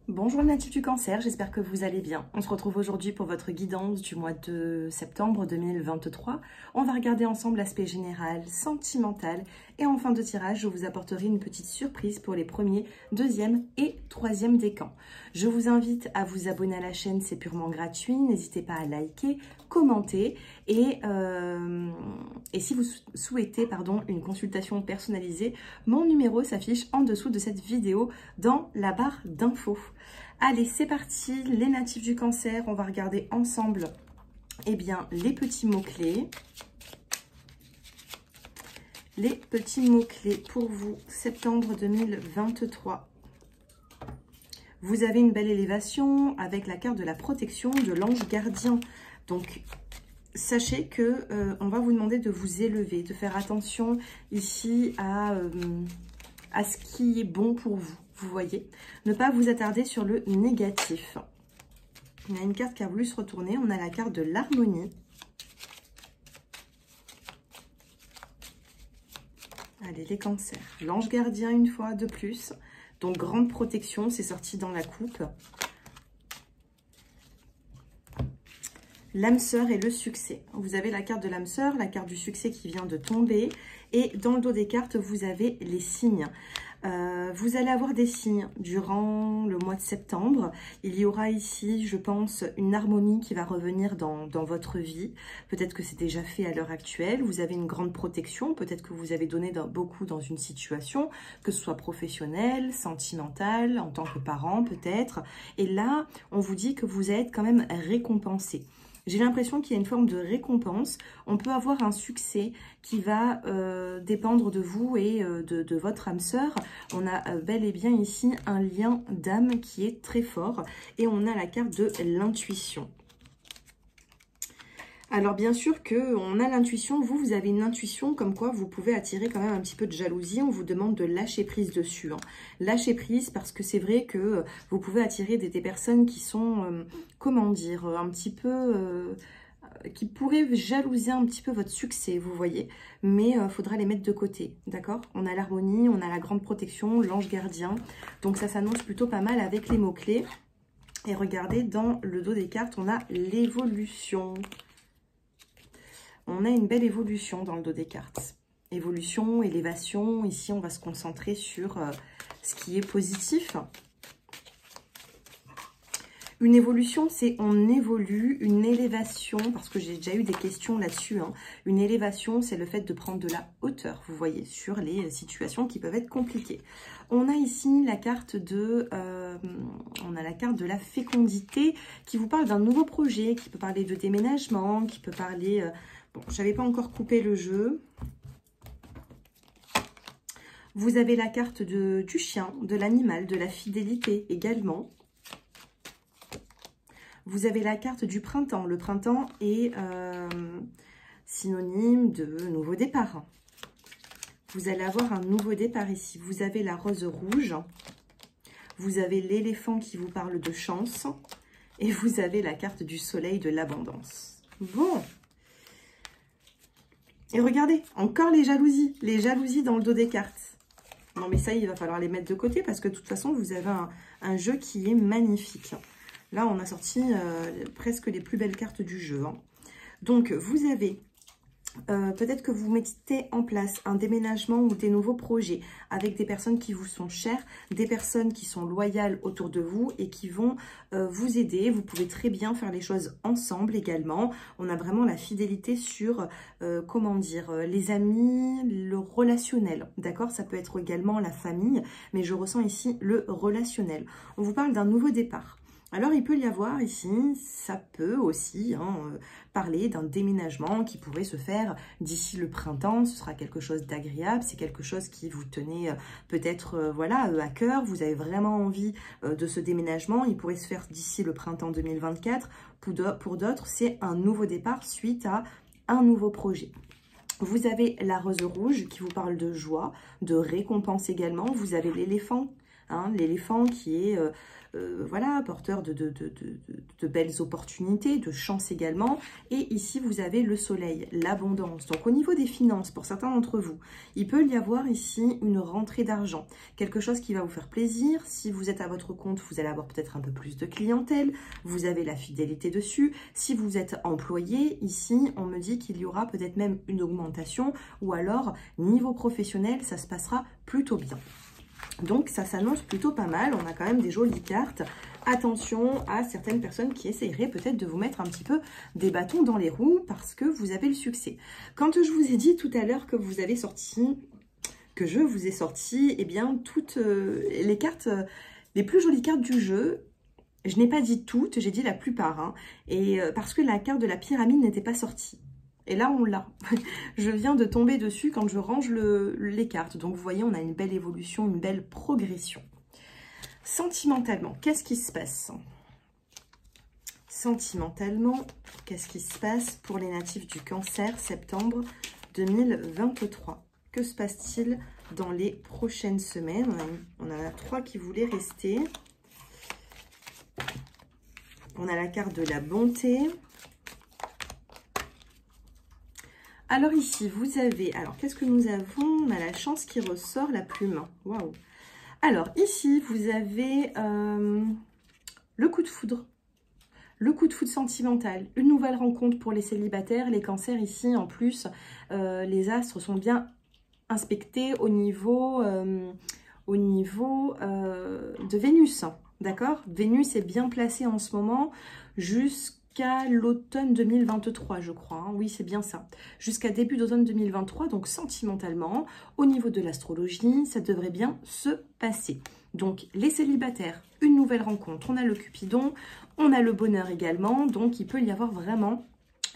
Bonjour natif du cancer, j'espère que vous allez bien. On se retrouve aujourd'hui pour votre guidance du mois de septembre 2023. On va regarder ensemble l'aspect général, sentimental et en fin de tirage, je vous apporterai une petite surprise pour les premiers, deuxième et troisième décans. Je vous invite à vous abonner à la chaîne, c'est purement gratuit. N'hésitez pas à liker, commenter et si vous souhaitez une consultation personnalisée, mon numéro s'affiche en dessous de cette vidéo dans la barre d'infos. Allez, c'est parti, les natifs du cancer, on va regarder ensemble les petits mots-clés. Les petits mots-clés pour vous, septembre 2023. Vous avez une belle élévation avec la carte de la protection de l'ange gardien. Donc, sachez que on va vous demander de vous élever, de faire attention ici à ce qui est bon pour vous. Vous voyez, ne pas vous attarder sur le négatif. Il y a une carte qui a voulu se retourner. On a la carte de l'harmonie. Allez, les cancers. L'ange gardien une fois de plus. Donc, grande protection, c'est sorti dans la coupe. L'âme sœur et le succès. Vous avez la carte de l'âme sœur, la carte du succès qui vient de tomber. Et dans le dos des cartes, vous avez les signes. Vous allez avoir des signes durant le mois de septembre. Il y aura ici, je pense, une harmonie qui va revenir dans votre vie. Peut-être que c'est déjà fait à l'heure actuelle. Vous avez une grande protection. Peut-être que vous avez donné beaucoup dans une situation, que ce soit professionnelle, sentimentale, en tant que parent peut-être. Et là, on vous dit que vous êtes quand même récompensé. J'ai l'impression qu'il y a une forme de récompense. On peut avoir un succès qui va dépendre de vous et de votre âme sœur. On a bel et bien ici un lien d'âme qui est très fort. Et on a la carte de l'intuition. Alors bien sûr qu'on a l'intuition, vous avez une intuition comme quoi vous pouvez attirer quand même un petit peu de jalousie. On vous demande de lâcher prise dessus. Lâcher prise parce que c'est vrai que vous pouvez attirer des personnes qui sont, comment dire, un petit peu... qui pourraient jalouser un petit peu votre succès, vous voyez. Mais il faudra les mettre de côté, d'accord? On a l'harmonie, on a la grande protection, l'ange gardien. Donc ça s'annonce plutôt pas mal avec les mots-clés. Et regardez, dans le dos des cartes, on a l'évolution. On a une belle évolution dans le dos des cartes. Évolution, élévation. Ici, on va se concentrer sur ce qui est positif. Une évolution, c'est on évolue. Une élévation, parce que j'ai déjà eu des questions là-dessus. Une élévation, c'est le fait de prendre de la hauteur, vous voyez, sur les situations qui peuvent être compliquées. On a ici la carte de, la fécondité qui vous parle d'un nouveau projet, qui peut parler de déménagement, qui peut parler... Bon, je n'avais pas encore coupé le jeu. Vous avez la carte du chien, de l'animal, de la fidélité également. Vous avez la carte du printemps. Le printemps est synonyme de nouveau départ. Vous allez avoir un nouveau départ ici. Vous avez la rose rouge. Vous avez l'éléphant qui vous parle de chance. Et vous avez la carte du soleil de l'abondance. Bon. Et regardez, encore les jalousies dans le dos des cartes. Non mais ça, il va falloir les mettre de côté parce que de toute façon, vous avez un jeu qui est magnifique. Là, on a sorti presque les plus belles cartes du jeu. Donc, vous avez... peut-être que vous mettez en place un déménagement ou des nouveaux projets avec des personnes qui vous sont chères, des personnes qui sont loyales autour de vous et qui vont vous aider. Vous pouvez très bien faire les choses ensemble également. On a vraiment la fidélité sur, comment dire, les amis, le relationnel, d'accord? Ça peut être également la famille, mais je ressens ici le relationnel. On vous parle d'un nouveau départ. Alors, il peut y avoir ici, ça peut aussi parler d'un déménagement qui pourrait se faire d'ici le printemps. Ce sera quelque chose d'agréable, c'est quelque chose qui vous tenait peut-être à cœur. Vous avez vraiment envie de ce déménagement. Il pourrait se faire d'ici le printemps 2024. Pour d'autres, c'est un nouveau départ suite à un nouveau projet. Vous avez la rose rouge qui vous parle de joie, de récompense également. Vous avez l'éléphant Hein, l'éléphant qui est voilà, porteur de belles opportunités, de chance également. Et ici, vous avez le soleil, l'abondance. Donc, au niveau des finances, pour certains d'entre vous, il peut y avoir ici une rentrée d'argent. Quelque chose qui va vous faire plaisir. Si vous êtes à votre compte, vous allez avoir peut-être un peu plus de clientèle. Vous avez la fidélité dessus. Si vous êtes employé, ici, on me dit qu'il y aura peut-être même une augmentation. Ou alors, niveau professionnel, ça se passera plutôt bien. Donc, ça s'annonce plutôt pas mal. On a quand même des jolies cartes. Attention à certaines personnes qui essaieraient peut-être de vous mettre un petit peu des bâtons dans les roues parce que vous avez le succès. Quand je vous ai dit tout à l'heure que vous avez sorti, que je vous ai sorti, eh bien, toutes les cartes, les plus jolies cartes du jeu, je n'ai pas dit toutes, j'ai dit la plupart. Hein, et parce que la carte de la pyramide n'était pas sortie. Et là, on l'a. Je viens de tomber dessus quand je range les cartes. Donc, vous voyez, on a une belle évolution, une belle progression. Sentimentalement, qu'est-ce qui se passe? Sentimentalement, qu'est-ce qui se passe pour les natifs du Cancer, septembre 2023? Que se passe-t-il dans les prochaines semaines? On en a 3 qui voulaient rester. On a la carte de la bonté. Alors ici, vous avez... Alors, qu'est-ce que nous avons? On a la chance qui ressort, la plume. Waouh! Alors, ici, vous avez le coup de foudre. Le coup de foudre sentimental. Une nouvelle rencontre pour les célibataires. Les cancers, ici, en plus, les astres sont bien inspectés au niveau de Vénus. D'accord? Vénus est bien placée en ce moment jusqu'à l'automne 2023, je crois. Hein. Oui, c'est bien ça. Jusqu'à début d'automne 2023, donc sentimentalement, au niveau de l'astrologie, ça devrait bien se passer. Donc, les célibataires, une nouvelle rencontre. On a le Cupidon, on a le bonheur également. Donc, il peut y avoir vraiment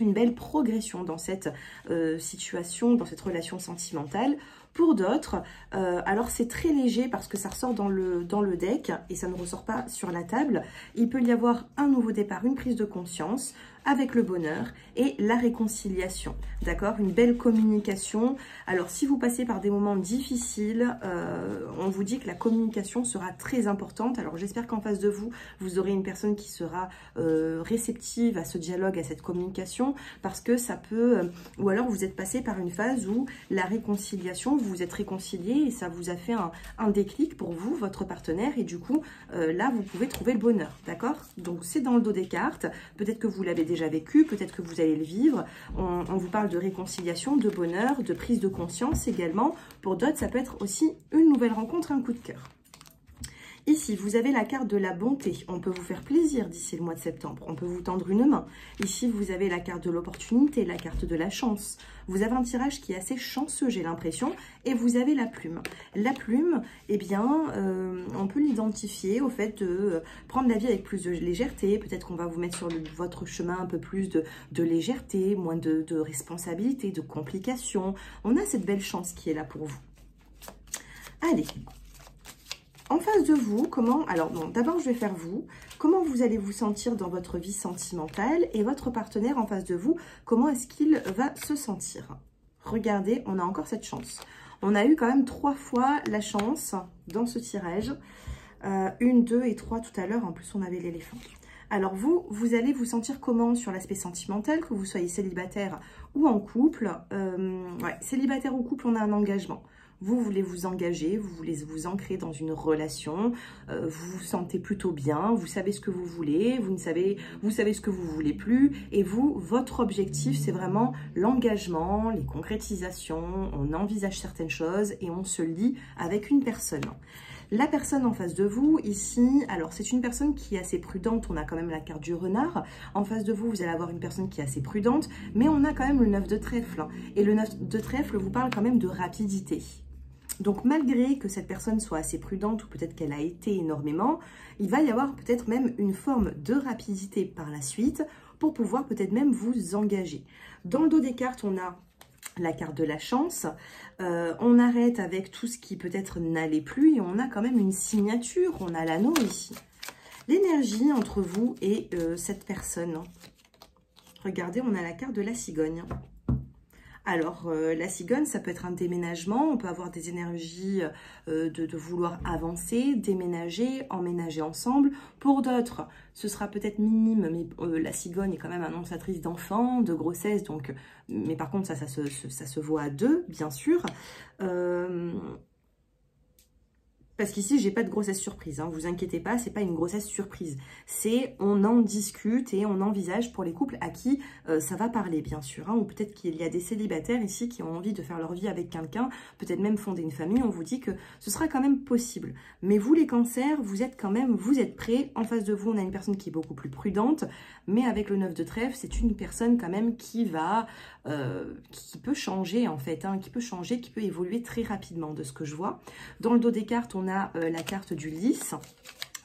une belle progression dans cette situation, dans cette relation sentimentale. Pour d'autres, alors c'est très léger parce que ça ressort dans le deck et ça ne ressort pas sur la table. Il peut y avoir un nouveau départ, une prise de conscience avec le bonheur et la réconciliation. D'accord? Une belle communication. Alors, si vous passez par des moments difficiles, on vous dit que la communication sera très importante. Alors, j'espère qu'en face de vous, vous aurez une personne qui sera réceptive à ce dialogue, à cette communication, parce que ça peut... ou alors, vous êtes passé par une phase où la réconciliation, vous vous êtes réconcilié et ça vous a fait un déclic pour vous, votre partenaire, et du coup, là, vous pouvez trouver le bonheur. D'accord? Donc, c'est dans le dos des cartes. Peut-être que vous l'avez déjà vécu, peut-être que vous allez le vivre. On vous parle de réconciliation, de bonheur, de prise de conscience également. Pour d'autres, ça peut être aussi une nouvelle rencontre, un coup de cœur. Ici, vous avez la carte de la bonté. On peut vous faire plaisir d'ici le mois de septembre. On peut vous tendre une main. Ici, vous avez la carte de l'opportunité, la carte de la chance. Vous avez un tirage qui est assez chanceux, j'ai l'impression. Et vous avez la plume. La plume, eh bien, on peut l'identifier au fait de prendre la vie avec plus de légèreté. Peut-être qu'on va vous mettre sur votre chemin un peu plus de légèreté, moins de responsabilité, de complications. On a cette belle chance qui est là pour vous. Allez. En face de vous, comment... Alors, bon, d'abord, je vais faire vous. Comment vous allez vous sentir dans votre vie sentimentale et votre partenaire en face de vous, comment est-ce qu'il va se sentir? Regardez, on a encore cette chance. On a eu quand même 3 fois la chance dans ce tirage. 1, 2 et 3 tout à l'heure. En plus, on avait l'éléphant. Alors, vous allez vous sentir comment sur l'aspect sentimental, que vous soyez célibataire ou en couple? Ouais, célibataire ou couple, on a un engagement. Vous voulez vous engager, vous voulez vous ancrer dans une relation, vous vous sentez plutôt bien, vous savez ce que vous voulez, vous savez ce que vous voulez plus. Et vous, votre objectif, c'est vraiment l'engagement, les concrétisations, on envisage certaines choses et on se lie avec une personne. La personne en face de vous, ici, alors c'est une personne qui est assez prudente, on a quand même la carte du renard. En face de vous, vous allez avoir une personne qui est assez prudente, mais on a quand même le 9 de trèfle. Et le 9 de trèfle vous parle quand même de rapidité. Donc, malgré que cette personne soit assez prudente, ou peut-être qu'elle a été énormément, il va y avoir peut-être même une forme de rapidité par la suite pour pouvoir peut-être même vous engager. Dans le dos des cartes, on a la carte de la chance. On arrête avec tout ce qui peut-être n'allait plus et on a quand même une signature. On a l'anneau ici. L'énergie entre vous et cette personne. Regardez, on a la carte de la cigogne. Alors, la cigogne, ça peut être un déménagement, on peut avoir des énergies de vouloir avancer, déménager, emménager ensemble. Pour d'autres, ce sera peut-être minime, mais la cigogne est quand même annonçatrice d'enfants, de grossesse, donc, mais par contre, ça se voit à deux, bien sûr. Parce qu'ici, j'ai pas de grossesse surprise, hein, vous inquiétez pas, c'est pas une grossesse surprise. C'est on en discute et on envisage pour les couples à qui ça va parler, bien sûr. Hein, ou peut-être qu'il y a des célibataires ici qui ont envie de faire leur vie avec quelqu'un, peut-être même fonder une famille. On vous dit que ce sera quand même possible. Mais vous, les cancers, vous êtes prêts. En face de vous, on a une personne qui est beaucoup plus prudente. Mais avec le 9 de trèfle, c'est une personne quand même qui va... qui peut changer en fait, hein, qui peut évoluer très rapidement de ce que je vois. Dans le dos des cartes, on a la carte du lys.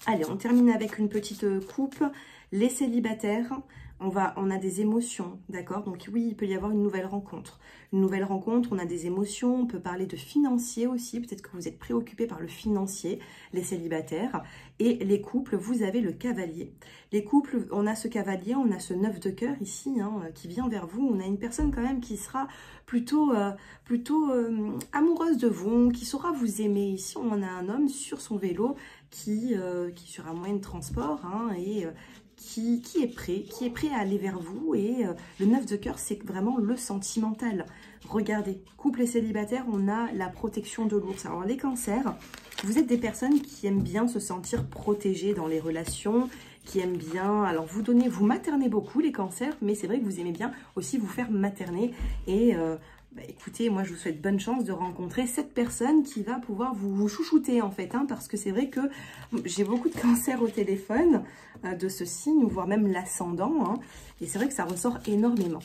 Allez, on termine avec une petite coupe. Les célibataires, on a des émotions, d'accord? Donc oui, il peut y avoir une nouvelle rencontre. Une nouvelle rencontre, on a des émotions, on peut parler de financier aussi. Peut-être que vous êtes préoccupés par le financier, les célibataires. Et les couples, vous avez le cavalier. Les couples, on a ce cavalier, on a ce 9 de cœur ici, hein, qui vient vers vous. On a une personne quand même qui sera plutôt amoureuse de vous, qui saura vous aimer. Ici, on a un homme sur son vélo qui sur un moyen de transport, hein, et qui est prêt à aller vers vous. Et le 9 de cœur, c'est vraiment le sentimental. Regardez, couple et célibataire, on a la protection de l'ours. Alors les cancers, vous êtes des personnes qui aiment bien se sentir protégées dans les relations, qui aiment bien, alors vous maternez beaucoup les cancers, mais c'est vrai que vous aimez bien aussi vous faire materner. Et écoutez, moi je vous souhaite bonne chance de rencontrer cette personne qui va pouvoir vous chouchouter en fait, hein, parce que c'est vrai que j'ai beaucoup de cancers au téléphone de ce signe, voire même l'ascendant, hein, et c'est vrai que ça ressort énormément.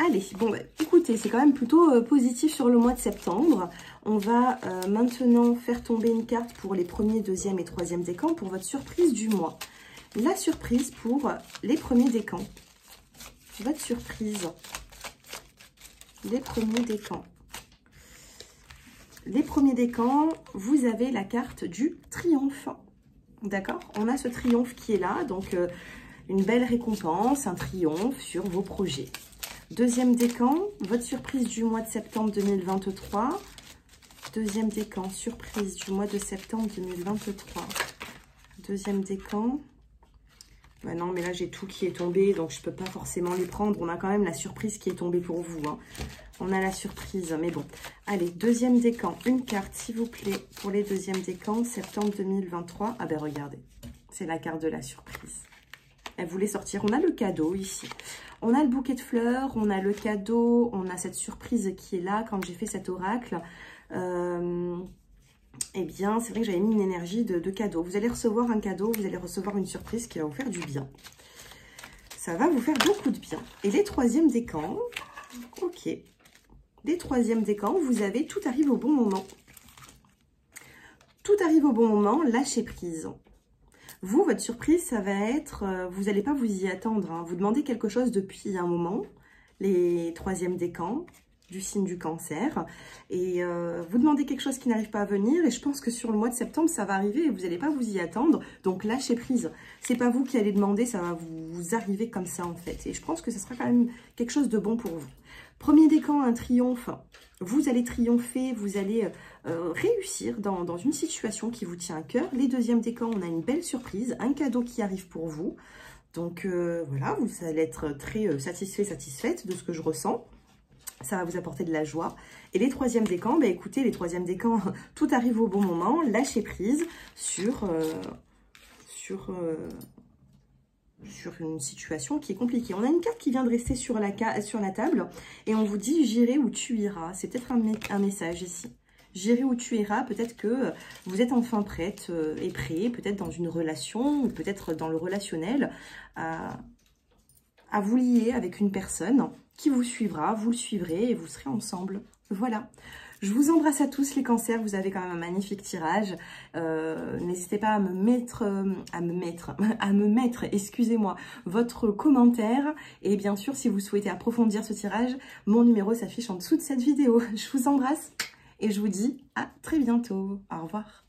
Allez, bon, écoutez, c'est quand même plutôt positif sur le mois de septembre. On va maintenant faire tomber une carte pour les premiers, deuxième et troisième décans pour votre surprise du mois. La surprise pour les premiers décans. Votre surprise. Les premiers décans. Les premiers décans, vous avez la carte du triomphe. D'accord? On a ce triomphe qui est là, donc une belle récompense, un triomphe sur vos projets. Deuxième décan, votre surprise du mois de septembre 2023. Deuxième décan, surprise du mois de septembre 2023. Deuxième décan. Ben non, mais là, j'ai tout qui est tombé, donc je ne peux pas forcément les prendre. On a quand même la surprise qui est tombée pour vous, hein. On a la surprise, mais bon. Allez, deuxième décan, une carte, s'il vous plaît, pour les deuxièmes décans, septembre 2023. Ah ben, regardez, c'est la carte de la surprise. Elle voulait sortir. On a le cadeau ici. On a le bouquet de fleurs, on a le cadeau, on a cette surprise qui est là quand j'ai fait cet oracle. Eh bien, c'est vrai que j'avais mis une énergie de cadeau. Vous allez recevoir un cadeau, vous allez recevoir une surprise qui va vous faire du bien. Ça va vous faire beaucoup de bien. Et les troisièmes décans, ok. Les troisièmes décans, vous avez tout arrive au bon moment. Tout arrive au bon moment, lâchez prise. Vous, votre surprise, ça va être, vous n'allez pas vous y attendre, hein. Vous demandez quelque chose depuis un moment, les troisièmes décans, du signe du cancer, et vous demandez quelque chose qui n'arrive pas à venir, et je pense que sur le mois de septembre, ça va arriver, et vous n'allez pas vous y attendre, donc lâchez prise. C'est pas vous qui allez demander, ça va vous arriver comme ça, en fait, et je pense que ce sera quand même quelque chose de bon pour vous. Premier décan, un triomphe. Vous allez triompher, vous allez réussir dans une situation qui vous tient à cœur. Les deuxièmes décans, on a une belle surprise, un cadeau qui arrive pour vous. Donc voilà, vous allez être très satisfaite de ce que je ressens. Ça va vous apporter de la joie. Et les troisièmes décans, bah écoutez, les troisièmes décans, tout arrive au bon moment. Lâchez prise sur une situation qui est compliquée. On a une carte qui vient de rester sur la table et on vous dit « J'irai où tu iras ». C'est peut-être un message ici. « J'irai où tu iras », peut-être que vous êtes enfin prête et prêt, peut-être dans une relation ou peut-être dans le relationnel, à vous lier avec une personne qui vous suivra, vous le suivrez et vous serez ensemble. Voilà. Je vous embrasse à tous les cancers, vous avez quand même un magnifique tirage. N'hésitez pas à me mettre, excusez-moi, votre commentaire. Et bien sûr, si vous souhaitez approfondir ce tirage, mon numéro s'affiche en dessous de cette vidéo. Je vous embrasse et je vous dis à très bientôt. Au revoir.